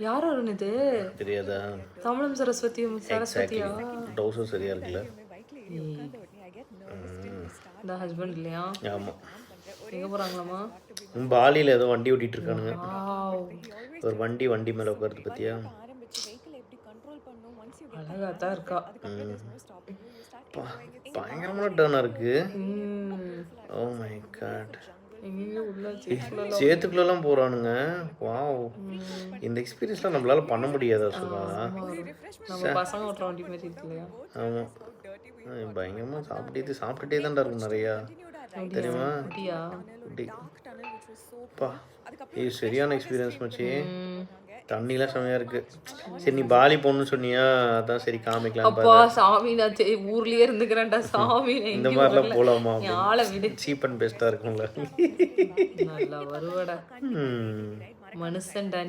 யார் அருண் இது? தெரியாதா? தமிழும் சரஸ்வதியும் சரஸ்வதியா? டவுசர் சரியா இருக்குல்ல? இந்த ஹஸ்பண்ட் இல்லையா? ஆமாம். எங்கே போகிறாங்களாமா? பாலியில் ஏதோ வண்டி ஓட்டிகிட்டு இருக்கானுங்க. வாவ். ஒரு வண்டி மேலே உட்காருது பார்த்தியா? அழகா தான் இருக்கா. பயங்கரமான டர்னாக இருக்குது. Oh my god. சேத்துக்குள்ளெல்லாம் போகிறானுங்க. வாவ். இந்த எக்ஸ்பீரியன்ஸ்லாம் நம்மளால பண்ண முடியாதா சுதா? நம்ம பசங்க ஓட்டுற வண்டி மாதிரி இருக்கு இல்லையா? ஆமாம். பயங்கரமாக சாப்பிட்டுட்டே தான்டா இருக்கும் நிறையா, தெரியுமா? அப்பா இது சரியான எக்ஸ்பீரியன்ஸ் மச்சி. தண்ணிலாம் செமையாக இருக்குது. சரி நீ பாலி போகணுன்னு சொன்னியா, அதான் சரி காமிக்கலாம். அப்பா சாமி, நான் ஊர்லேயே இருந்துக்கிறேன்டா சாமி. இந்த மாதிரிலாம் போகலாமா? ஆளை விடு. சீப் அண்ட் பெஸ்ட்டாக இருக்கும்ல. நல்லா வருவடா மனுஷன்டா.